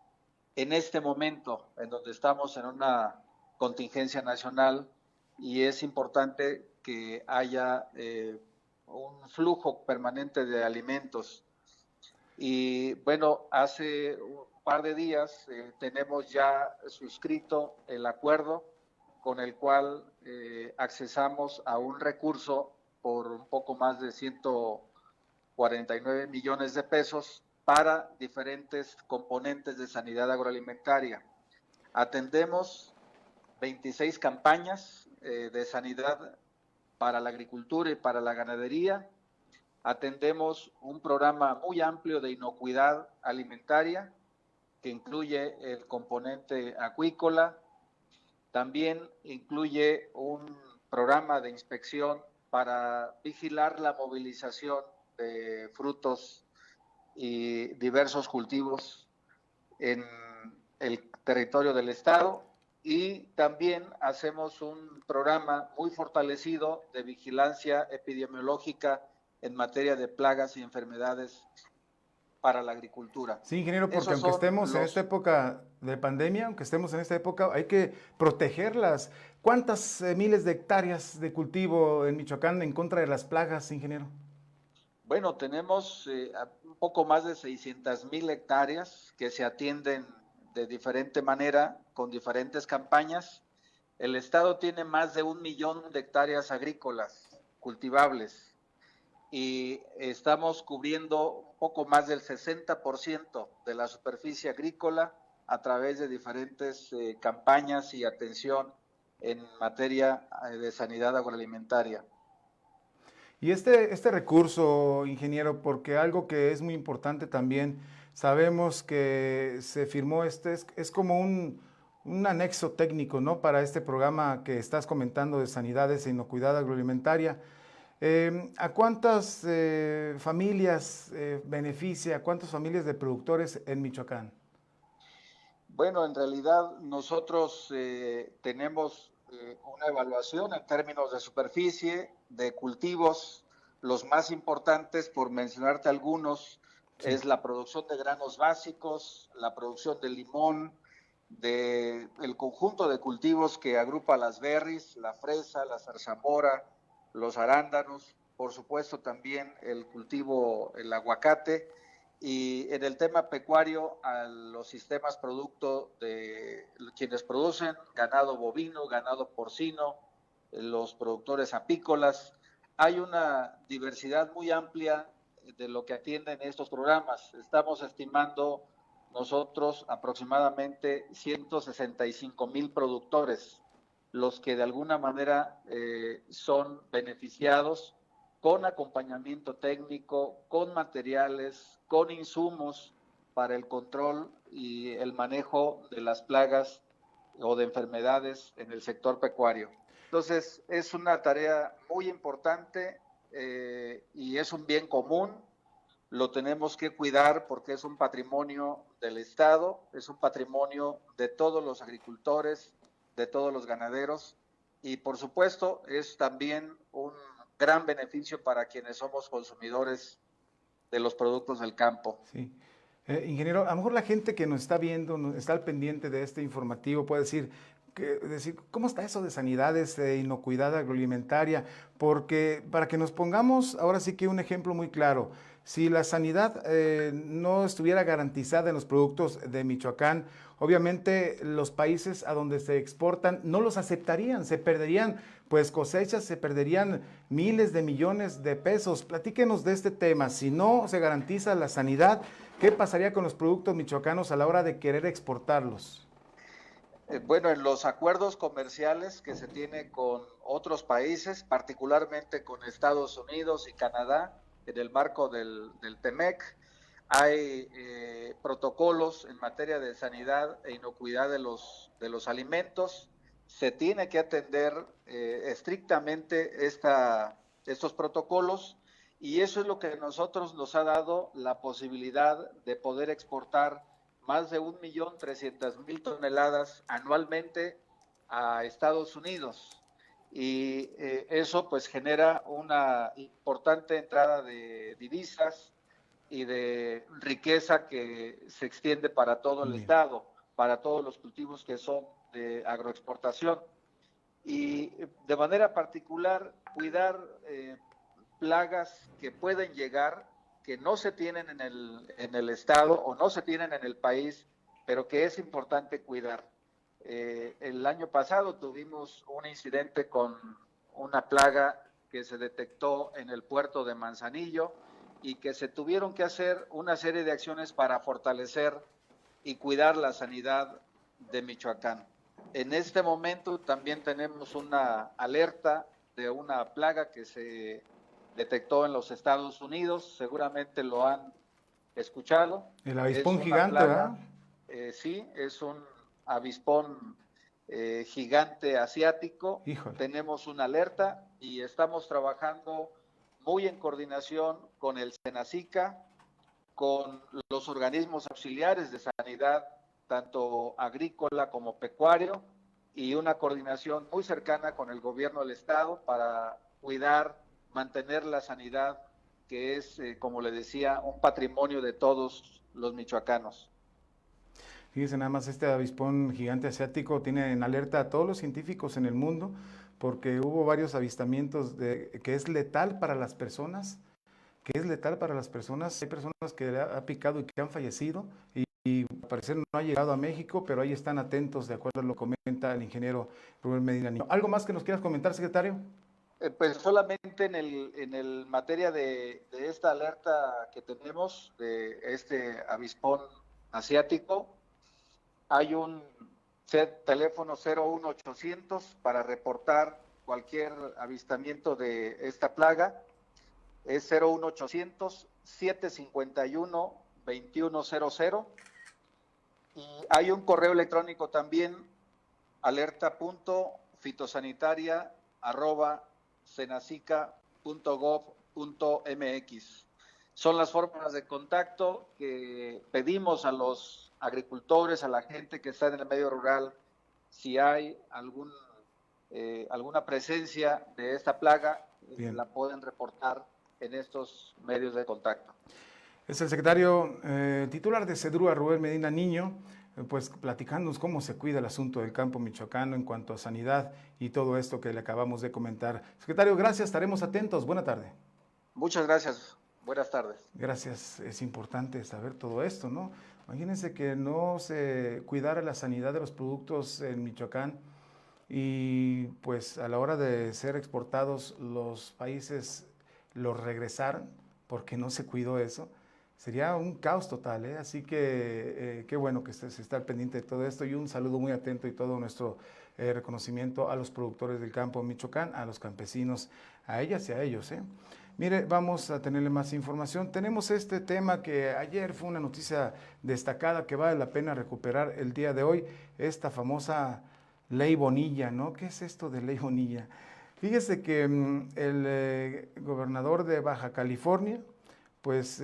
en este momento en donde estamos en una contingencia nacional y es importante que haya un flujo permanente de alimentos. Y bueno, hace un par de días tenemos ya suscrito el acuerdo con el cual accesamos a un recurso por un poco más de 149 millones de pesos para diferentes componentes de sanidad agroalimentaria. Atendemos 26 campañas de sanidad para la agricultura y para la ganadería. Atendemos un programa muy amplio de inocuidad alimentaria que incluye el componente acuícola. También incluye un programa de inspección para vigilar la movilización de frutos y diversos cultivos en el territorio del estado. Y también hacemos un programa muy fortalecido de vigilancia epidemiológica en materia de plagas y enfermedades para la agricultura. Sí, ingeniero, porque Esos aunque son estemos en los- esta época de pandemia, aunque estemos en esta época, hay que protegerlas. ¿Cuántas miles de hectáreas de cultivo en Michoacán en contra de las plagas, ingeniero? Bueno, tenemos un poco más de 600,000 hectáreas que se atienden de diferente manera, con diferentes campañas. El estado tiene más de 1 millón de hectáreas agrícolas cultivables y estamos cubriendo un poco más del 60% de la superficie agrícola a través de diferentes campañas y atención en materia de sanidad agroalimentaria. Y este recurso, ingeniero, porque algo que es muy importante también, sabemos que se firmó, es como un anexo técnico, ¿no? Para este programa que estás comentando de sanidades e inocuidad agroalimentaria. ¿A cuántas familias beneficia, a cuántas familias de productores en Michoacán? Bueno, en realidad nosotros tenemos una evaluación en términos de superficie, de cultivos. Los más importantes, por mencionarte algunos, Sí. es la producción de granos básicos, la producción de limón, el conjunto de cultivos que agrupa las berries, la fresa, la zarzamora, los arándanos, por supuesto también el cultivo, el aguacate, y en el tema pecuario a los sistemas producto de quienes producen ganado bovino, ganado porcino, los productores apícolas. Hay una diversidad muy amplia de lo que atienden estos programas. Estamos estimando nosotros aproximadamente 165,000 productores, los que de alguna manera son beneficiados con acompañamiento técnico, con materiales, con insumos para el control y el manejo de las plagas o de enfermedades en el sector pecuario. Entonces, es una tarea muy importante y es un bien común. Lo tenemos que cuidar porque es un patrimonio del Estado, es un patrimonio de todos los agricultores, de todos los ganaderos y por supuesto es también un gran beneficio para quienes somos consumidores de los productos del campo. Sí. Ingeniero, a lo mejor la gente que nos está viendo, está al pendiente de este informativo, puede decir, ¿cómo está eso de sanidades e inocuidad agroalimentaria? Porque para que nos pongamos ahora sí que un ejemplo muy claro, si la sanidad no estuviera garantizada en los productos de Michoacán, obviamente los países a donde se exportan no los aceptarían, se perderían pues cosechas, se perderían miles de millones de pesos. Platíquenos de este tema, si no se garantiza la sanidad, ¿qué pasaría con los productos michoacanos a la hora de querer exportarlos? Bueno, en los acuerdos comerciales que se tiene con otros países, particularmente con Estados Unidos y Canadá, en el marco del TEMEC, hay protocolos en materia de sanidad e inocuidad de los alimentos. Se tiene que atender estrictamente estos protocolos y eso es lo que a nosotros nos ha dado la posibilidad de poder exportar más de 1.300.000 toneladas anualmente a Estados Unidos y eso pues genera una importante entrada de divisas y de riqueza que se extiende para todo el estado, para todos los cultivos que son de agroexportación y de manera particular cuidar plagas que pueden llegar, que no se tienen en el estado o no se tienen en el país, pero que es importante cuidar. El año pasado tuvimos un incidente con una plaga que se detectó en el puerto de Manzanillo y que se tuvieron que hacer una serie de acciones para fortalecer y cuidar la sanidad de Michoacán. En este momento también tenemos una alerta de una plaga que se detectó en los Estados Unidos, seguramente lo han escuchado. El avispón gigante, ¿verdad? Sí, es un avispón gigante asiático. Híjole. Tenemos una alerta y estamos trabajando muy en coordinación con el SENACICA, con los organismos auxiliares de sanidad, tanto agrícola como pecuario, y una coordinación muy cercana con el gobierno del estado para cuidar, mantener la sanidad que es, como le decía, un patrimonio de todos los michoacanos. Fíjese nada más, este avispón gigante asiático tiene en alerta a todos los científicos en el mundo porque hubo varios avistamientos de que es letal para las personas, que es letal para las personas. Hay personas que le ha picado y que han fallecido y al parecer no ha llegado a México, pero ahí están atentos, de acuerdo a lo que comenta el ingeniero Rubén Medina Niño. ¿Algo más que nos quieras comentar, secretario? Pues solamente en el materia de esta alerta que tenemos, de este avispón asiático, hay un teléfono 01800 para reportar cualquier avistamiento de esta plaga. Es 01800 751 2100. Y hay un correo electrónico también, alerta.fitosanitaria@senacica.gov.mx. Son las formas de contacto que pedimos a los agricultores, a la gente que está en el medio rural, si hay alguna presencia de esta plaga, la pueden reportar en estos medios de contacto. Es el secretario titular de Sedrúa, Rubén Medina Niño, pues platicándonos cómo se cuida el asunto del campo michoacano en cuanto a sanidad y todo esto que le acabamos de comentar. Secretario, gracias, estaremos atentos. Buena tarde. Muchas gracias. Buenas tardes. Gracias, es importante saber todo esto, ¿no? Imagínense que no se cuidara la sanidad de los productos en Michoacán y pues a la hora de ser exportados los países los regresaran porque no se cuidó eso. Sería un caos total, ¿eh? Así que qué bueno que se está al pendiente de todo esto y un saludo muy atento y todo nuestro reconocimiento a los productores del campo en Michoacán, a los campesinos, a ellas y a ellos, ¿eh? Mire, vamos a tenerle más información. Tenemos este tema que ayer fue una noticia destacada que vale la pena recuperar el día de hoy, esta famosa Ley Bonilla, ¿no? ¿Qué es esto de Ley Bonilla? Fíjese que el gobernador de Baja California, pues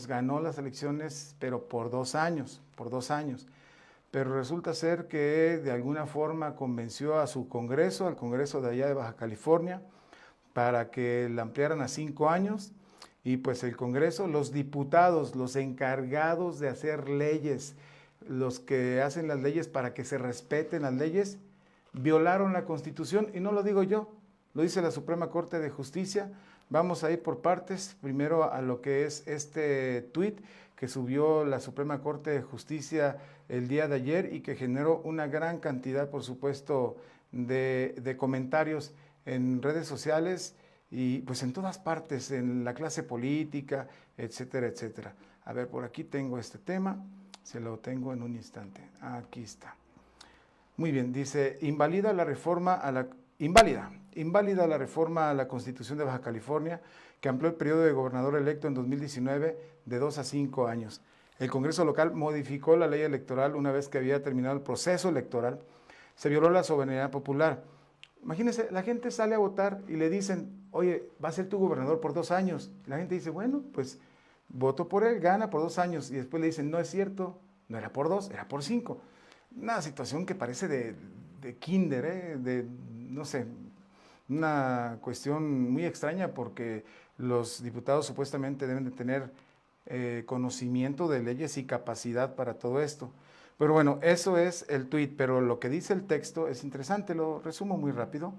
ganó las elecciones, pero por 2 años, Pero resulta ser que de alguna forma convenció a su Congreso, al Congreso de allá de Baja California, para que la ampliaran a 5 años, y pues el Congreso, los diputados, los encargados de hacer leyes, los que hacen las leyes para que se respeten las leyes, violaron la Constitución, y no lo digo yo, lo dice la Suprema Corte de Justicia. Vamos a ir por partes, primero a lo que es este tuit que subió la Suprema Corte de Justicia el día de ayer y que generó una gran cantidad, por supuesto, de comentarios en redes sociales y pues en todas partes, en la clase política, etcétera, etcétera. A ver, por aquí tengo este tema, se lo tengo en un instante. Aquí está. Muy bien, dice, inválida la reforma a la Constitución de Baja California que amplió el periodo de gobernador electo en 2019 de 2 a 5 años. El Congreso local modificó la ley electoral una vez que había terminado el proceso electoral. Se violó la soberanía popular. Imagínense, la gente sale a votar y le dicen, oye, va a ser tu gobernador por 2 años. Y la gente dice, bueno, pues voto por él, gana por 2 años. Y después le dicen, no es cierto, no era por 2, era por 5. Una situación que parece de kinder, no sé, una cuestión muy extraña porque los diputados supuestamente deben de tener conocimiento de leyes y capacidad para todo esto. Pero bueno, eso es el tuit, pero lo que dice el texto es interesante, lo resumo muy rápido.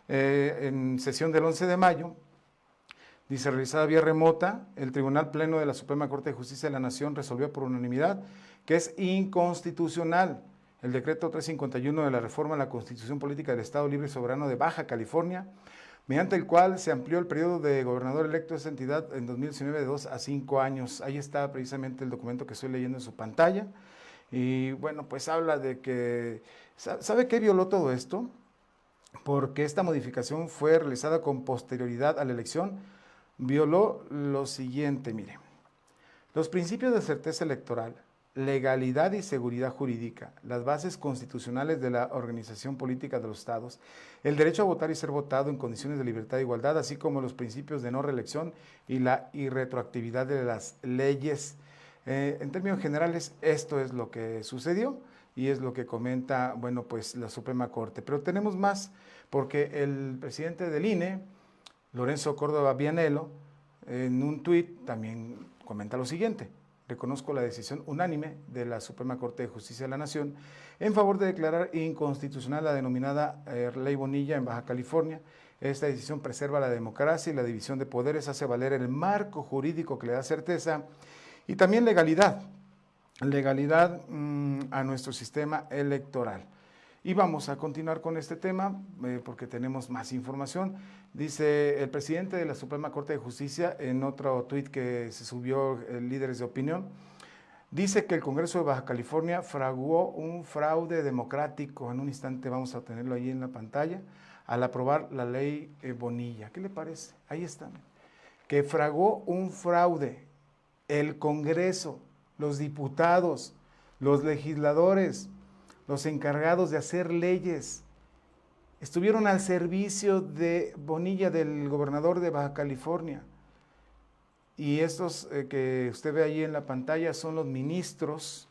En sesión del 11 de mayo, dice, realizada vía remota, el Tribunal Pleno de la Suprema Corte de Justicia de la Nación resolvió por unanimidad que es inconstitucional el decreto 351 de la reforma a la Constitución Política del Estado Libre y Soberano de Baja California, mediante el cual se amplió el periodo de gobernador electo de esa entidad en 2019 de 2 a 5 años. Ahí está precisamente el documento que estoy leyendo en su pantalla. Y bueno, pues habla de que, ¿sabe qué violó todo esto? Porque esta modificación fue realizada con posterioridad a la elección, violó lo siguiente, mire, los principios de certeza electoral, legalidad y seguridad jurídica, las bases constitucionales de la organización política de los estados, el derecho a votar y ser votado en condiciones de libertad e igualdad, así como los principios de no reelección y la irretroactividad de las leyes. En términos generales, esto es lo que sucedió y es lo que comenta, bueno, pues la Suprema Corte. Pero tenemos más, porque el presidente del INE, Lorenzo Córdoba Vianello, en un tuit también comenta lo siguiente: reconozco la decisión unánime de la Suprema Corte de Justicia de la Nación en favor de declarar inconstitucional la denominada Ley Bonilla en Baja California. Esta decisión preserva la democracia y la división de poderes, hace valer el marco jurídico que le da certeza y también legalidad a nuestro sistema electoral. Y vamos a continuar con este tema porque tenemos más información. Dice el presidente de la Suprema Corte de Justicia en otro tuit que se subió Líderes de Opinión, dice que el Congreso de Baja California fraguó un fraude democrático. En un instante vamos a tenerlo ahí en la pantalla, al aprobar la ley Bonilla. ¿Qué le parece? Ahí está. Que fraguó un fraude el Congreso, los diputados, los legisladores, los encargados de hacer leyes, estuvieron al servicio de Bonilla, del gobernador de Baja California. Y estos que usted ve ahí en la pantalla son los ministros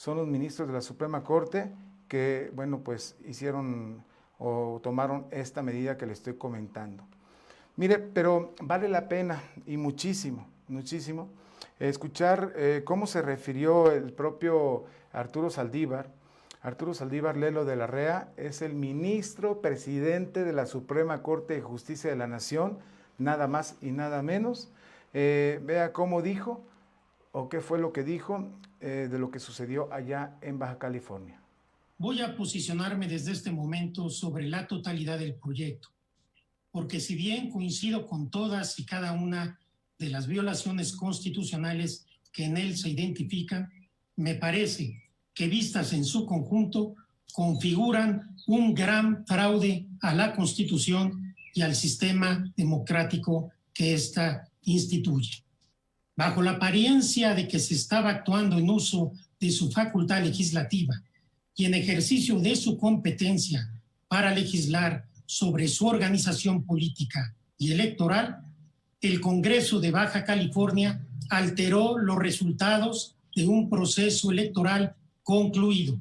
de la Suprema Corte que, bueno, pues hicieron o tomaron esta medida que le estoy comentando. Mire, pero vale la pena y muchísimo escuchar cómo se refirió el propio Arturo Saldívar. Arturo Saldívar Lelo de la Rea es el ministro presidente de la Suprema Corte de Justicia de la Nación, nada más y nada menos. Vea cómo dijo, o qué fue lo que dijo de lo que sucedió allá en Baja California. Voy a posicionarme desde este momento sobre la totalidad del proyecto, porque si bien coincido con todas y cada una de las violaciones constitucionales que en él se identifican, me parece que vistas en su conjunto configuran un gran fraude a la Constitución y al sistema democrático que ésta instituye. Bajo la apariencia de que se estaba actuando en uso de su facultad legislativa y en ejercicio de su competencia para legislar sobre su organización política y electoral, el Congreso de Baja California alteró los resultados de un proceso electoral concluido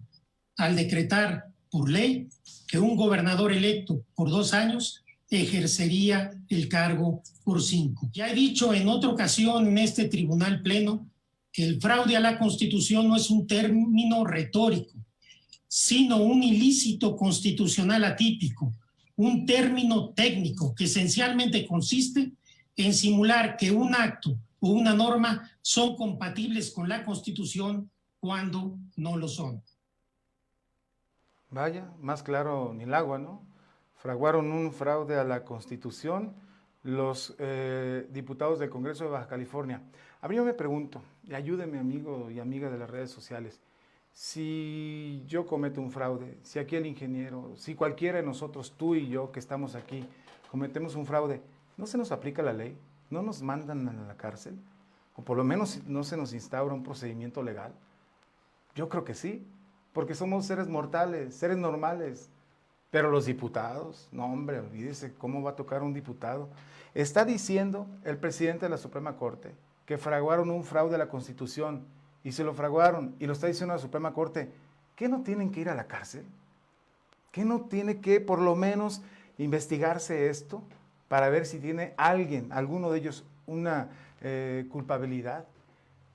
al decretar por ley que un gobernador electo por 2 años ejercería el cargo por 5. Ya he dicho en otra ocasión en este tribunal pleno que el fraude a la Constitución no es un término retórico, sino un ilícito constitucional atípico, un término técnico que esencialmente consiste en simular que un acto o una norma son compatibles con la Constitución cuando no lo son. Vaya, más claro ni el agua, ¿no? Fraguaron un fraude a la Constitución los diputados del Congreso de Baja California. A mí yo me pregunto, y ayúdeme amigo y amiga de las redes sociales, si yo cometo un fraude, si aquí el ingeniero, si cualquiera de nosotros, tú y yo que estamos aquí, cometemos un fraude, ¿no se nos aplica la ley? ¿No nos mandan a la cárcel? ¿O por lo menos no se nos instaura un procedimiento legal? Yo creo que sí, porque somos seres mortales, seres normales. Pero los diputados, no hombre, olvídese, ¿cómo va a tocar un diputado? Está diciendo el presidente de la Suprema Corte que fraguaron un fraude a la Constitución y se lo fraguaron y lo está diciendo la Suprema Corte. ¿Qué no tienen que ir a la cárcel? ¿Qué no tiene que por lo menos investigarse esto para ver si tiene alguno de ellos una culpabilidad?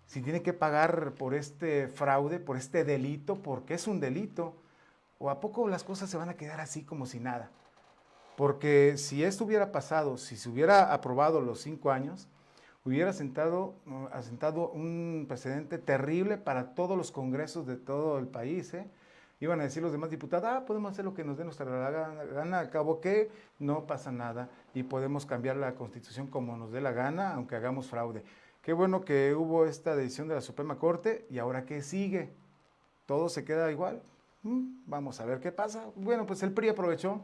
Si tiene que pagar por este fraude, por este delito, porque es un delito, o a poco las cosas se van a quedar así como si nada. Porque si esto hubiera pasado, si se hubiera aprobado los 5 años, hubiera asentado un precedente terrible para todos los congresos de todo el país, ¿eh? Iban a decir los demás diputados, podemos hacer lo que nos dé nuestra gana, al cabo que no pasa nada y podemos cambiar la Constitución como nos dé la gana, aunque hagamos fraude. Qué bueno que hubo esta decisión de la Suprema Corte y ahora ¿qué sigue? ¿Todo se queda igual? Vamos a ver qué pasa. Bueno, pues el PRI aprovechó,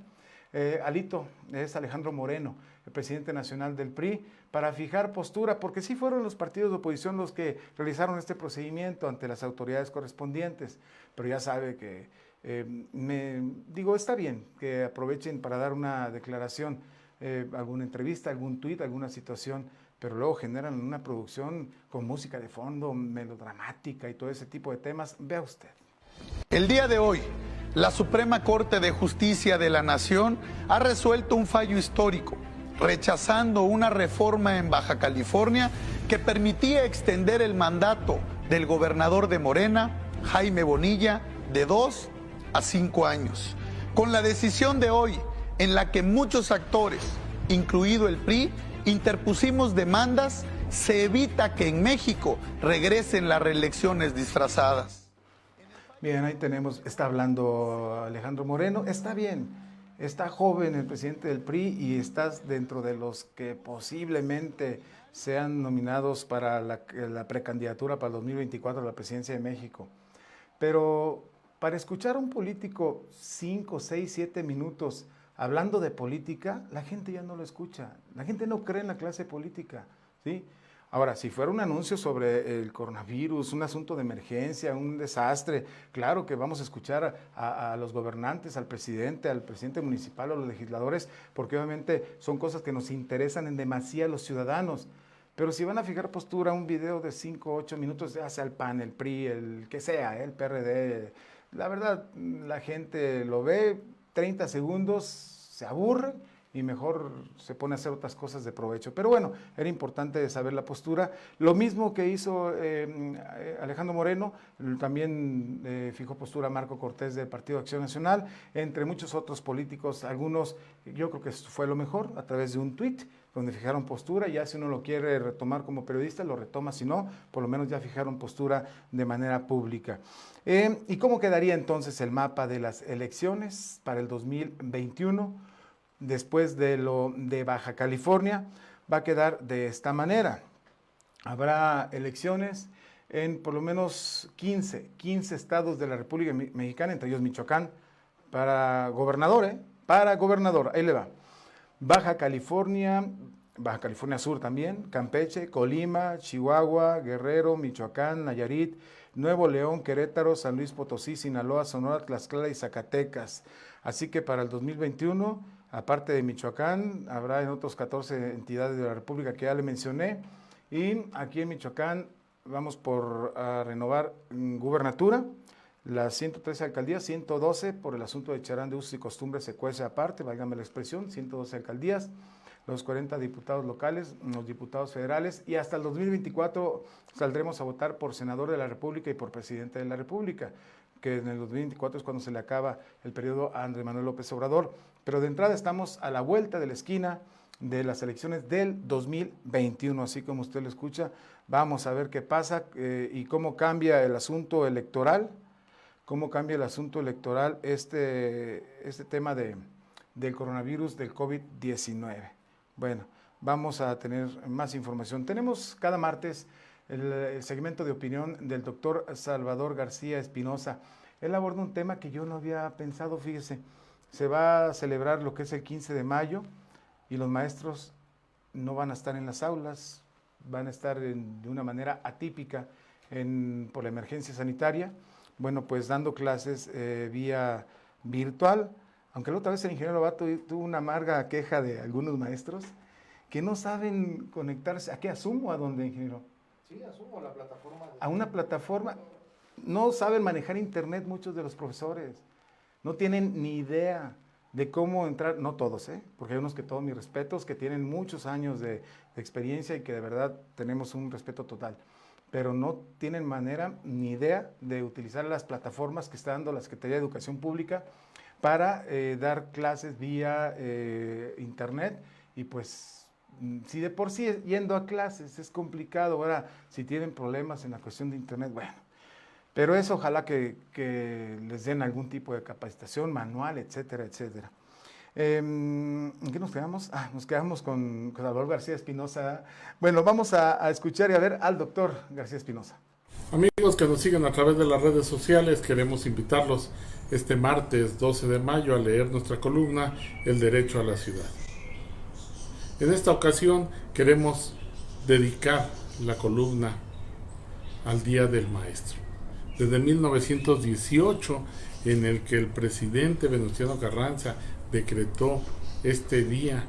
Alito, es Alejandro Moreno, el presidente nacional del PRI, para fijar postura, porque sí fueron los partidos de oposición los que realizaron este procedimiento ante las autoridades correspondientes, pero ya sabe que, está bien que aprovechen para dar una declaración, alguna entrevista, algún tuit, alguna situación, pero luego generan una producción con música de fondo, melodramática y todo ese tipo de temas. Vea usted. El día de hoy, la Suprema Corte de Justicia de la Nación ha resuelto un fallo histórico, rechazando una reforma en Baja California que permitía extender el mandato del gobernador de Morena, Jaime Bonilla, de 2 a 5 años. Con la decisión de hoy, en la que muchos actores, incluido el PRI, interpusimos demandas, se evita que en México regresen las reelecciones disfrazadas. Bien, ahí tenemos, está hablando Alejandro Moreno, está bien, está joven el presidente del PRI y estás dentro de los que posiblemente sean nominados para la precandidatura para el 2024 a la presidencia de México. Pero para escuchar a un político 5, 6, 7 minutos hablando de política, la gente ya no lo escucha, la gente no cree en la clase política, ¿sí? Ahora, si fuera un anuncio sobre el coronavirus, un asunto de emergencia, un desastre, claro que vamos a escuchar a los gobernantes, al presidente municipal o a los legisladores, porque obviamente son cosas que nos interesan en demasía a los ciudadanos. Pero si van a fijar postura, un video de 5 o 8 minutos, ya sea el PAN, el PRI, el que sea, el PRD, la verdad, la gente lo ve, 30 segundos, se aburre y mejor se pone a hacer otras cosas de provecho. Pero bueno, era importante saber la postura. Lo mismo que hizo Alejandro Moreno, también fijó postura Marco Cortés del Partido Acción Nacional, entre muchos otros políticos, algunos, yo creo que fue lo mejor, a través de un tuit, donde fijaron postura. Ya si uno lo quiere retomar como periodista, lo retoma, si no, por lo menos ya fijaron postura de manera pública. ¿Y cómo quedaría entonces el mapa de las elecciones para el 2021? Después de lo de Baja California, va a quedar de esta manera. Habrá elecciones en por lo menos 15 estados de la República Mexicana, entre ellos Michoacán, para gobernador, ahí le va. Baja California Sur también, Campeche, Colima, Chihuahua, Guerrero, Michoacán, Nayarit, Nuevo León, Querétaro, San Luis Potosí, Sinaloa, Sonora, Tlaxcala y Zacatecas. Así que para el 2021, aparte de Michoacán, habrá en otros 14 entidades de la República que ya le mencioné. Y aquí en Michoacán vamos a renovar gubernatura, las 113 alcaldías, 112 por el asunto de Charán de usos y costumbres se cuece aparte, válgame la expresión, 112 alcaldías, los 40 diputados locales, los diputados federales, y hasta el 2024 saldremos a votar por senador de la República y por presidente de la República, que en el 2024 es cuando se le acaba el periodo a Andrés Manuel López Obrador. Pero de entrada estamos a la vuelta de la esquina de las elecciones del 2021, así como usted lo escucha. Vamos a ver qué pasa y cómo cambia el asunto electoral, este tema del coronavirus, del COVID-19. Bueno, vamos a tener más información. Tenemos cada martes el segmento de opinión del doctor Salvador García Espinosa. Él aborda un tema que yo no había pensado, fíjese. Se va a celebrar lo que es el 15 de mayo y los maestros no van a estar en las aulas, van a estar de una manera atípica por la emergencia sanitaria. Bueno, pues dando clases vía virtual, aunque la otra vez el ingeniero Lobato tuvo una amarga queja de algunos maestros que no saben conectarse. ¿A qué asumo? ¿A dónde, ingeniero? Sí, asumo a la plataforma. A una plataforma. No saben manejar internet muchos de los profesores. No tienen ni idea de cómo entrar, no todos, porque hay unos que todos mis respetos, que tienen muchos años de experiencia y que de verdad tenemos un respeto total, pero no tienen manera ni idea de utilizar las plataformas que está dando la Secretaría de Educación Pública para dar clases vía internet. Y pues, si de por sí yendo a clases es complicado, ahora si tienen problemas en la cuestión de internet, bueno. Pero eso ojalá que les den algún tipo de capacitación manual, etcétera, etcétera. ¿En qué nos quedamos? Nos quedamos con Salvador García Espinosa. Bueno, vamos a escuchar y a ver al doctor García Espinosa. Amigos que nos siguen a través de las redes sociales, queremos invitarlos este martes 12 de mayo a leer nuestra columna El Derecho a la Ciudad. En esta ocasión queremos dedicar la columna al Día del Maestro. Desde 1918, en el que el presidente Venustiano Carranza decretó este día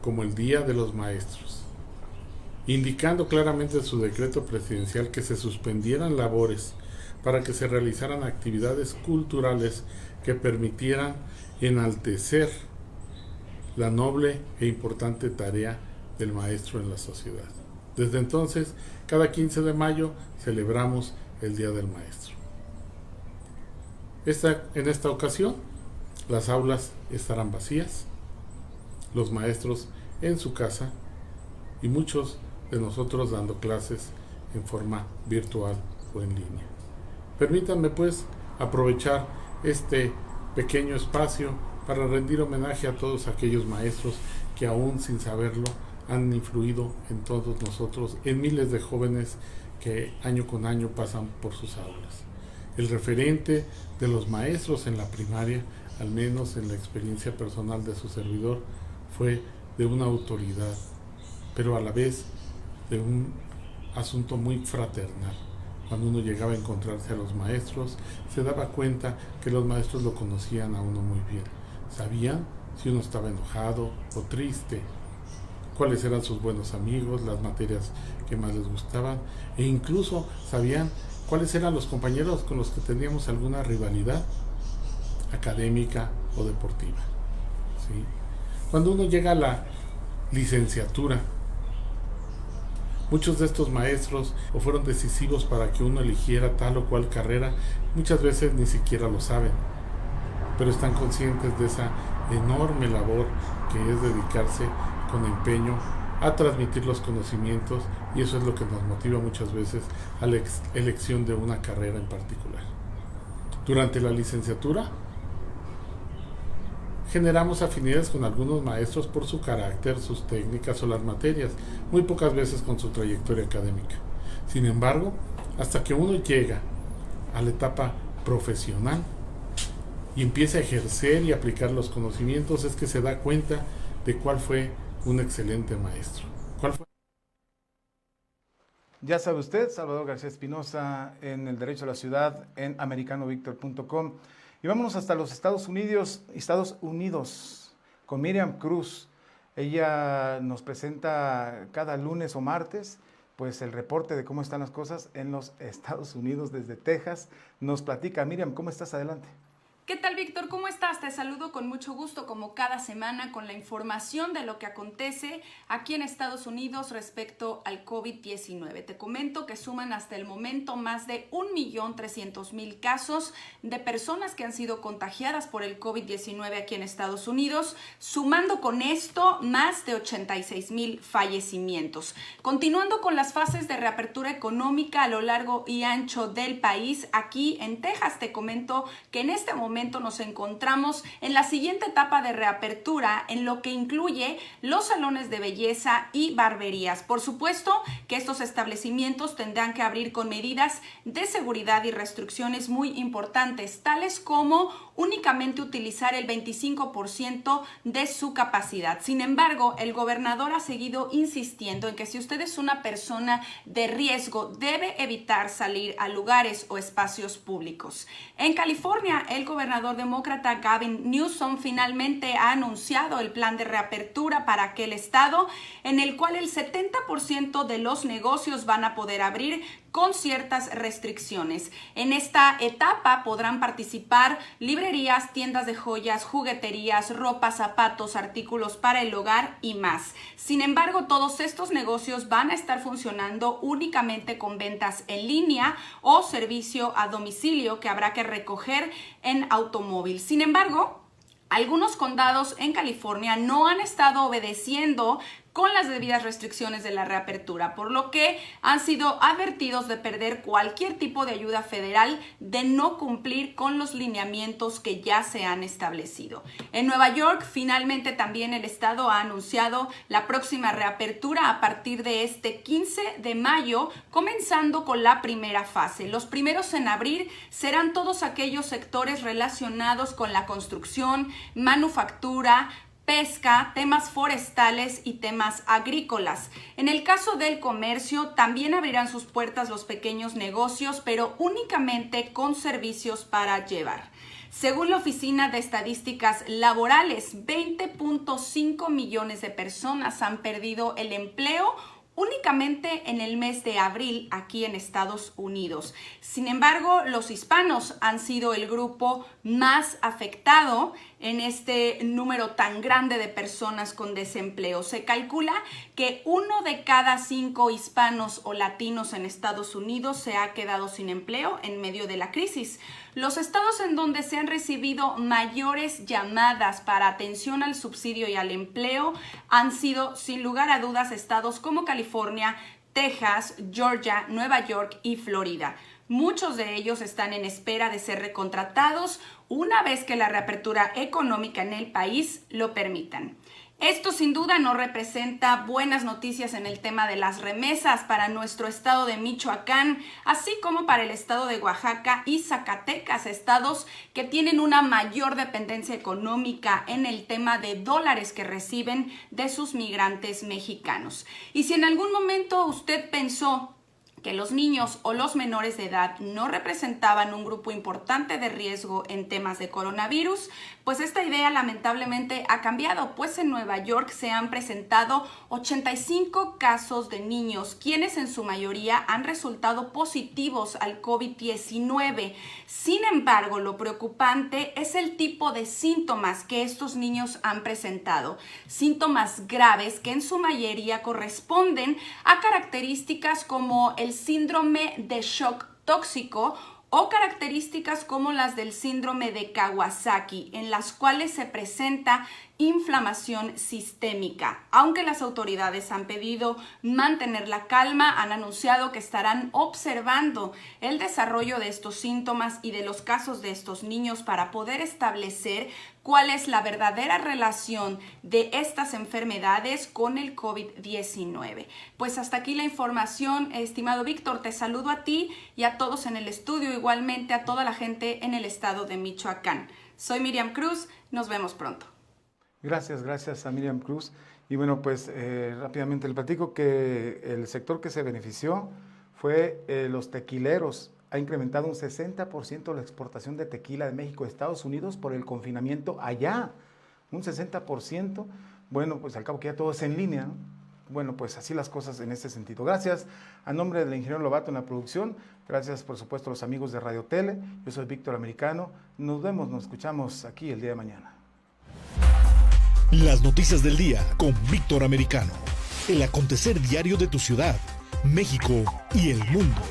como el Día de los Maestros, indicando claramente en su decreto presidencial que se suspendieran labores para que se realizaran actividades culturales que permitieran enaltecer la noble e importante tarea del maestro en la sociedad. Desde entonces, cada 15 de mayo celebramos el Día del Maestro. En esta ocasión, las aulas estarán vacías, los maestros en su casa y muchos de nosotros dando clases en forma virtual o en línea. Permítanme pues aprovechar este pequeño espacio para rendir homenaje a todos aquellos maestros que aún sin saberlo han influido en todos nosotros, en miles de jóvenes que año con año pasan por sus aulas. El referente de los maestros en la primaria, al menos en la experiencia personal de su servidor, fue de una autoridad, pero a la vez de un asunto muy fraternal. Cuando uno llegaba a encontrarse a los maestros, se daba cuenta que los maestros lo conocían a uno muy bien. Sabían si uno estaba enojado o triste, cuáles eran sus buenos amigos, las materias que más les gustaban, e incluso sabían cuáles eran los compañeros con los que teníamos alguna rivalidad académica o deportiva. ¿Sí? Cuando uno llega a la licenciatura, muchos de estos maestros o fueron decisivos para que uno eligiera tal o cual carrera, muchas veces ni siquiera lo saben, pero están conscientes de esa enorme labor que es dedicarse con empeño a transmitir los conocimientos, y eso es lo que nos motiva muchas veces a la elección de una carrera en particular. Durante la licenciatura generamos afinidades con algunos maestros por su carácter, sus técnicas o las materias, muy pocas veces con su trayectoria académica. Sin embargo, hasta que uno llega a la etapa profesional y empieza a ejercer y aplicar los conocimientos, es que se da cuenta de cuál fue un excelente maestro. ¿Cuál fue? Ya sabe usted, Salvador García Espinosa en El Derecho a la Ciudad en americanovictor.com. Y vámonos hasta los Estados Unidos con Miriam Cruz. Ella nos presenta cada lunes o martes pues el reporte de cómo están las cosas en los Estados Unidos desde Texas. Nos platica. Miriam, ¿cómo estás? Adelante. ¿Qué tal, Víctor? ¿Cómo estás? Te saludo con mucho gusto, como cada semana, con la información de lo que acontece aquí en Estados Unidos respecto al COVID-19. Te comento que suman hasta el momento más de 1.300.000 casos de personas que han sido contagiadas por el COVID-19 aquí en Estados Unidos, sumando con esto más de 86.000 fallecimientos. Continuando con las fases de reapertura económica a lo largo y ancho del país, aquí en Texas te comento que en este momento nos encontramos en la siguiente etapa de reapertura, en lo que incluye los salones de belleza y barberías. Por supuesto que estos establecimientos tendrán que abrir con medidas de seguridad y restricciones muy importantes, tales como únicamente utilizar el 25% de su capacidad. Sin embargo, el gobernador ha seguido insistiendo en que si usted es una persona de riesgo, debe evitar salir a lugares o espacios públicos. En California, el gobernador demócrata Gavin Newsom finalmente ha anunciado el plan de reapertura para aquel estado, en el cual el 70% de los negocios van a poder abrir con ciertas restricciones. En esta etapa podrán participar librerías, tiendas de joyas, jugueterías, ropa, zapatos, artículos para el hogar y más. Sin embargo, todos estos negocios van a estar funcionando únicamente con ventas en línea o servicio a domicilio que habrá que recoger en automóvil. Sin embargo, algunos condados en California no han estado obedeciendo con las debidas restricciones de la reapertura, por lo que han sido advertidos de perder cualquier tipo de ayuda federal de no cumplir con los lineamientos que ya se han establecido. En Nueva York, finalmente también el estado ha anunciado la próxima reapertura a partir de este 15 de mayo, comenzando con la primera fase. Los primeros en abrir serán todos aquellos sectores relacionados con la construcción, manufactura, pesca, temas forestales y temas agrícolas. En el caso del comercio, también abrirán sus puertas los pequeños negocios, pero únicamente con servicios para llevar. Según la Oficina de Estadísticas Laborales, 20.5 millones de personas han perdido el empleo únicamente en el mes de abril aquí en Estados Unidos. Sin embargo, los hispanos han sido el grupo más afectado en este número tan grande de personas con desempleo. Se calcula que 1 de cada 5 hispanos o latinos en Estados Unidos se ha quedado sin empleo en medio de la crisis. Los estados en donde se han recibido mayores llamadas para atención al subsidio y al empleo han sido, sin lugar a dudas, estados como California, Texas, Georgia, Nueva York y Florida. Muchos de ellos están en espera de ser recontratados una vez que la reapertura económica en el país lo permitan. Esto sin duda no representa buenas noticias en el tema de las remesas para nuestro estado de Michoacán, así como para el estado de Oaxaca y Zacatecas, estados que tienen una mayor dependencia económica en el tema de dólares que reciben de sus migrantes mexicanos. Y si en algún momento usted pensó que los niños o los menores de edad no representaban un grupo importante de riesgo en temas de coronavirus, pues esta idea lamentablemente ha cambiado, pues en Nueva York se han presentado 85 casos de niños, quienes en su mayoría han resultado positivos al COVID-19. Sin embargo, lo preocupante es el tipo de síntomas que estos niños han presentado, síntomas graves que en su mayoría corresponden a características como el síndrome de shock tóxico o características como las del síndrome de Kawasaki, en las cuales se presenta inflamación sistémica. Aunque las autoridades han pedido mantener la calma, han anunciado que estarán observando el desarrollo de estos síntomas y de los casos de estos niños para poder establecer cuál es la verdadera relación de estas enfermedades con el COVID-19. Pues hasta aquí la información, estimado Víctor. Te saludo a ti y a todos en el estudio, igualmente a toda la gente en el estado de Michoacán. Soy Miriam Cruz, nos vemos pronto. Gracias a Miriam Cruz. Y bueno, pues rápidamente le platico que el sector que se benefició fue los tequileros. Ha incrementado un 60% la exportación de tequila de México a Estados Unidos por el confinamiento allá. Un 60%. Bueno, pues al cabo que ya todo es en línea, ¿no? Bueno, pues así las cosas en este sentido. Gracias a nombre del ingeniero Lobato en la producción. Gracias, por supuesto, a los amigos de Radio Tele. Yo soy Víctor Americano. Nos vemos, nos escuchamos aquí el día de mañana. Las noticias del día con Víctor Americano. El acontecer diario de tu ciudad, México y el mundo.